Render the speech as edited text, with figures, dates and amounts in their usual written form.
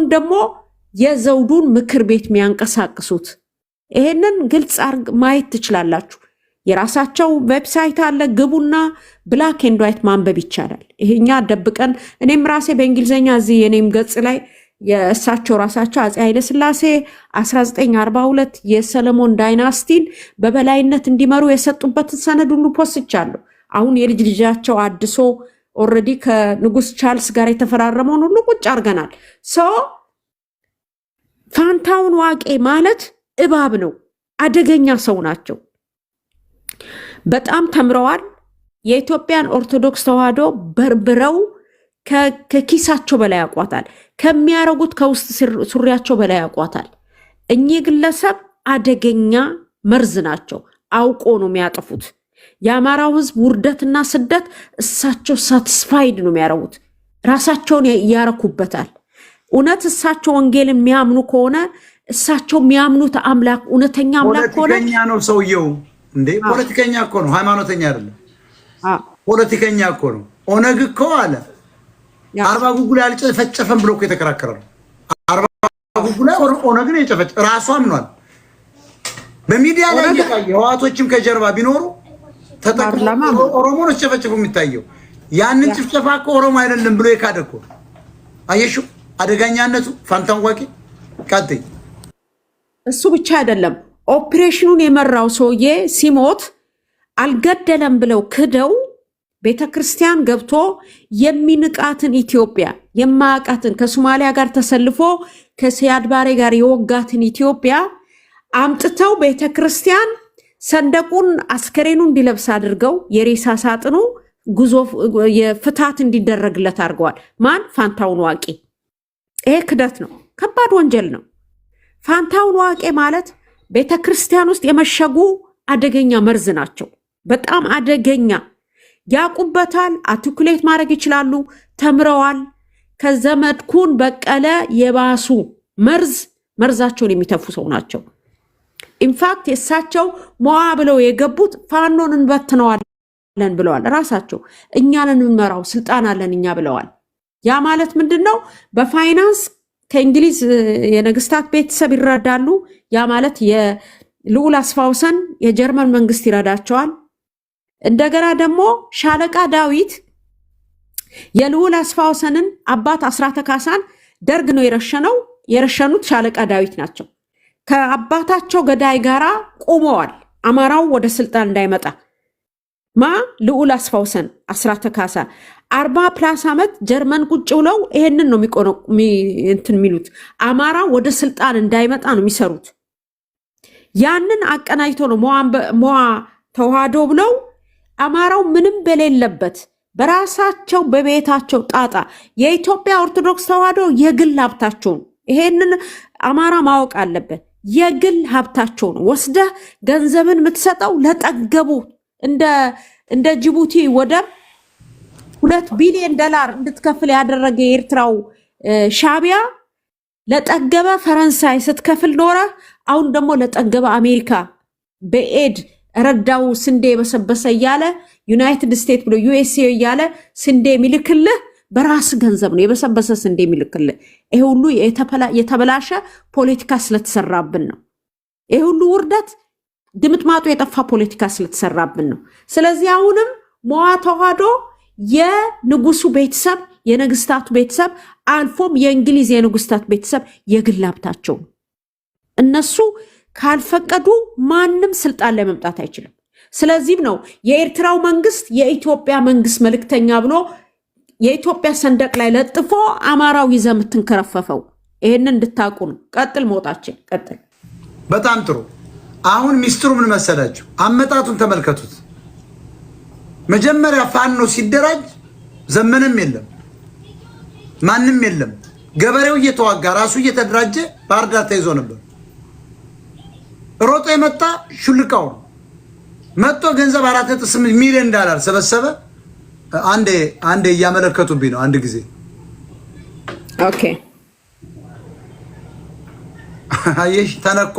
ደግሞ የዘውዱን ምክር ቤት የሚያንቀሳቅሱት ይሄንን ግልጽ ማየት ትችላላችሁ። የራሳቸው ዌብሳይት አለ፣ ግቡና ብላክ ኤንድ ዋይት ማንበብ ይቻላል። ይሄኛ ደብቀን እኔም ራሴ በእንግሊዘኛ እዚህ የኔም ገጽ ላይ የእሳቸው ራሳቸው አፄ ኃይለ ሥላሴ 1942 የሰለሞን ዳይናስቲን በበላይነት እንዲመሩ የሰጡበትን ሰነድ ሁሉ ፖስቻለሁ። አሁን የልጅ ልጃቸው አድሶ ኦልሬዲ ከንጉስ ቻርልስ ጋር የተፈራረመውን ሁሉ ቁጭ አድርገናል። ፋንታውን ዋቄ ማለት እባብ ነው። አደገኛ ሰው ናቸው። በጣም ተምረዋል። የኢትዮጵያን ኦርቶዶክስ ተዋህዶ በርብረው ከኪሳቸው በላይ ያቋታል። ከሚያረጉት ከውስጥ ሱሪያቸው በላይ ያቋታል። እኚህ ግለሰብ አደገኛ መርዝ ናቸው። አውቆ ነው የሚያጠፉት። የአማራው ህዝብ ውርደትና ስደት እሳቸው ሳትስፋይድ ነው የሚያረጉት። ራሳቸውን ያረኩበታል። እውነት እሳቸው ወንጌል የሚያምኑ ከሆነ እሳቸው የሚያምኑት አምላክ እውነተኛ አምላክ ከሆነ ፖለቲከኛ ነው ሰውየው። እንዴ ፖለቲከኛ እኮ ነው፣ ሃይማኖተኛ አይደለም። ፖለቲከኛ እኮ ነው። ኦነግ እኮ አለ 40 ጉጉላ አልጨፈጨፈም ብሎ እኮ የተከራከረ ነው። 40 ጉጉላ ኦነግ ነው የጨፈጨ ራሱ አምኗል። በሚዲያ ላይ የህዋቶችም ከጀርባ ቢኖሩ ተጠቅሞ ኦሮሞን ጨፈጨፉ የሚታየው ያንን ጭፍጨፋ እኮ ኦሮሞ አይደለም ብሎ የካደ እኮ አየሽው አደጋኛነቱ። ፋንታውን ዋቄ ቀጥይ። እሱ ብቻ አይደለም ኦፕሬሽኑን የመራው ሰውዬ ሲሞት አልገደለም ብለው ክደው ቤተክርስቲያን ገብቶ የሚንቃትን ኢትዮጵያ የማያውቃትን ከሶማሊያ ጋር ተሰልፎ ከሲያድ ባሬ ጋር የወጋትን ኢትዮጵያ አምጥተው ቤተክርስቲያን ሰንደቁን አስከሬኑ እንዲለብስ አድርገው የሬሳ ሳጥኑ ጉዞ የፍታት እንዲደረግለት አድርገዋል። ማን? ፋንታውን ዋቄ። ይሄ ክደት ነው፣ ከባድ ወንጀል ነው። ፋንታውን ዋቄ ማለት ቤተክርስቲያን ውስጥ የመሸጉ አደገኛ መርዝ ናቸው። በጣም አደገኛ ያቁበታል። አርቲኩሌት ማድረግ ይችላሉ። ተምረዋል። ከዘመድኩን በቀለ የባሱ መርዛቸውን የሚተፉ ሰው ናቸው። ኢንፋክት የእሳቸው ሞዋ ብለው የገቡት ፋኖን እንበትነዋለን ብለዋል። ራሳቸው እኛን እንመራው ስልጣን አለን እኛ ብለዋል። ያ ማለት ምንድን ነው? በፋይናንስ ከእንግሊዝ የነገስታት ቤተሰብ ይረዳሉ። ያ ማለት የልዑል አስፋውሰን የጀርመን መንግስት ይረዳቸዋል። እንደገና ደግሞ ሻለቃ ዳዊት የልዑል አስፋውሰንን አባት አስራተ ካሳን ደርግ ነው የረሸኑት ሻለቃ ዳዊት ናቸው። ከአባታቸው ገዳይ ጋራ ቆመዋል። አማራው ወደ ስልጣን እንዳይመጣ ልዑል አስፋውሰን አስራተ ካሳ 40+ ዓመት ጀርመን ቁጭ ብለው ይሄንን ነው የሚሉት። አማራ ወደ ስልጣን እንዳይመጣ ነው የሚሰሩት። ያንን አቀናጅቶ ነው ሞዋ ተዋህዶ ብለው አማራው ምንም በሌለበት በራሳቸው በቤታቸው ጣጣ የኢትዮጵያ ኦርቶዶክስ ተዋህዶ የግል ሀብታቸው ነው። ይሄንን አማራ ማወቅ አለበት። የግል ሀብታቸው ነው። ወስደህ ገንዘብን የምትሰጠው ለጠገቡ እንደ ጅቡቲ ወደብ $2 ቢሊዮን እንድትከፍል ያደረገ የኤርትራው ሻቢያ ለጠገበ ፈረንሳይ ስትከፍል ኖረ። አሁን ደግሞ ለጠገበ አሜሪካ በኤድ ረዳው ስንዴ በሰበሰ እያለ ዩናይትድ ስቴትስ ብሎ ዩኤስኤ እያለ ስንዴ የሚልክልህ በራስ ገንዘብ ነው የበሰበሰ ስንዴ የሚልክልህ። ይሄ ሁሉ የተበላሸ ፖለቲካ ስለተሰራብን ነው። ይሄ ሁሉ ውርደት ድምጥማጡ የጠፋ ፖለቲካ ስለተሰራብን ነው። ስለዚህ አሁንም ሞዋ ተዋህዶ የንጉሱ ቤተሰብ የነገስታቱ ቤተሰብ አልፎም የእንግሊዝ የንጉስታት ቤተሰብ የግል ሀብታቸው እነሱ ካልፈቀዱ ማንም ስልጣን ላይ መምጣት አይችልም። ስለዚህም ነው የኤርትራው መንግስት የኢትዮጵያ መንግስት መልእክተኛ ብሎ የኢትዮጵያ ሰንደቅ ላይ ለጥፎ አማራው ይዘህ የምትንከረፈፈው። ይሄንን እንድታቁ ነው። ቀጥል ሞጣችን ቀጥል። በጣም ጥሩ። አሁን ሚስጥሩ ምን መሰላችሁ? አመጣጡን ተመልከቱት። መጀመሪያ ፋኖ ሲደራጅ ዘመንም የለም ማንም የለም። ገበሬው እየተዋጋ ራሱ እየተደራጀ ባህር ዳር ተይዞ ነበር። ሮጦ የመጣ ሹልቃው መጥቶ ገንዘብ $4.8 ሚሊዮን ሰበሰበ። አንዴ እያመለከቱብኝ ነው። አንድ ጊዜ ኦኬ አየሽ ተነኳ